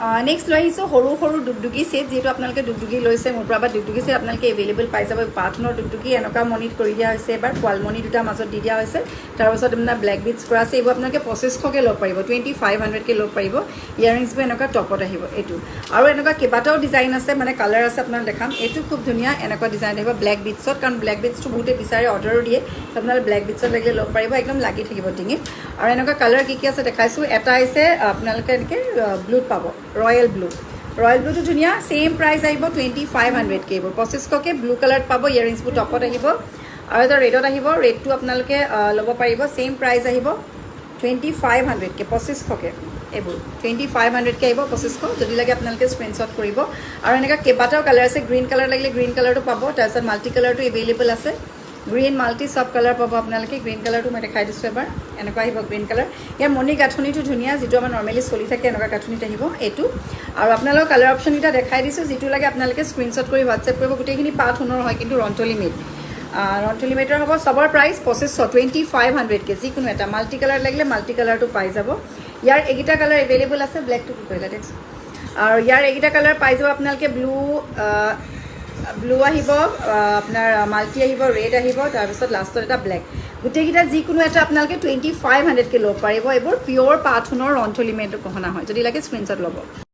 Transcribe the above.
Next লৈ আহিছোঁ সৰু সৰু ডুগডুগি ছেট, যিহেতু আপোনালোকে ডুগডুগি লৈছে মোৰ পৰা, বা ডুগডুগি ছেট আপোনালোকে এভেইলেবল পাই যাব। পাথনৰ ডুগডুগি এনেকুৱা মণিত কৰি দিয়া হৈছে, এবাৰ পোৱালমণি দুটা মাজত দি দিয়া হৈছে, তাৰপাছত আপোনাৰ ব্লেক বিটছ কৰা আছে। এইবোৰ আপোনালোকে 2500কৈ ল'ব পাৰিব, 2500কৈ ল'ব পাৰিব। ইয়াৰিংছবোৰ এনেকুৱা টপত আহিব এইটো, আৰু এনেকুৱা কেইবাটাও ডিজাইন আছে, মানে কালাৰ আছে, আপোনাক দেখাম। এইটো খুব ধুনীয়া এনেকুৱা ডিজাইন আহিব ব্লেক বিটছত, কাৰণ ব্লেক বিটছটো বহুতে বিচাৰে, অৰ্ডাৰো দিয়ে, আপোনালোকে ব্লেক বিটছত লাগিলে ল'ব পাৰিব, একদম লাগি থাকিব ডিঙিত। আৰু এনেকুৱা কালাৰ কি কি আছে দেখাইছোঁ। এটা হৈছে আপোনালোকে এনেকৈ ব্লুত পাব, ৰয়েল ব্লু। ৰয়েল ব্লুটো ধুনীয়া, ছেইম প্ৰাইচ আহিব 2500কৈ। এইবোৰ 2500কৈ ব্লু কালাৰত পাব, ইয়াৰিংছবোৰ টপত আহিব। আৰু এটা ৰেডত আহিব, ৰেডটো আপোনালোকে ল'ব পাৰিব, ছেইম প্ৰাইচ আহিব 2500কৈ, 2500কৈ। এইবোৰ 2500কৈ আহিব, 2500। যদি লাগে আপোনালোকে স্ক্ৰীনশ্বট কৰিব। আৰু এনেকুৱা কেইবাটাও কালাৰ আছে, গ্ৰীণ কালাৰ লাগিলে গ্ৰীণ কালাৰটো পাব, তাৰপিছত মাল্টি কালাৰটো এভেইলেবল আছে, গ্ৰীণ মাল্টি চব কালাৰ পাব আপোনালোকে। গ্ৰীণ কালাৰটো মই দেখাই দিছোঁ এবাৰ, এনেকুৱা আহিব গ্ৰীণ কালাৰ। ইয়াৰ মণি গাঁথনিটো ধুনীয়া, যিটো আমাৰ নৰ্মেলি চলি থাকে এনেকুৱা গাঁথনিত আহিব এইটো। আৰু আপোনালোকৰ কালাৰ অপশ্যনকেইটা দেখাই দিছোঁ, যিটো লাগে আপোনালোকে স্ক্ৰীনশ্বট কৰি হোৱাটছএপ কৰিব। গোটেইখিনি পাত সোণৰ হয়, কিন্তু ৰন্থলি মেড, ৰন্থলি মেডৰ হ'ব। চবৰ প্ৰাইচ 2500, 2500কৈ। যিকোনো এটা মাল্টি কালাৰ লাগিলে মাল্টি কালাৰটো পাই যাব। ইয়াৰ এইকেইটা কালাৰ এভেইলেবল আছে, ব্লেকটো কি কৰিলে দেখিছোঁ। আৰু ইয়াৰ এইকেইটা কালাৰ পাই যাব আপোনালোকে, ব্লু আহিব, আপোনাৰ মাল্টি আহিব, ৰেড আহিব, তাৰপিছত লাষ্টত এটা ব্লেক। গোটেইকেইটা যিকোনো এটা আপোনালোকে 2500কৈ ল'ব পাৰিব। এইবোৰ পিয়'ৰ পাথ সোণৰ ৰন্থলি মেড গহনা হয়, যদি লাগে স্ক্ৰীনশ্বট ল'ব।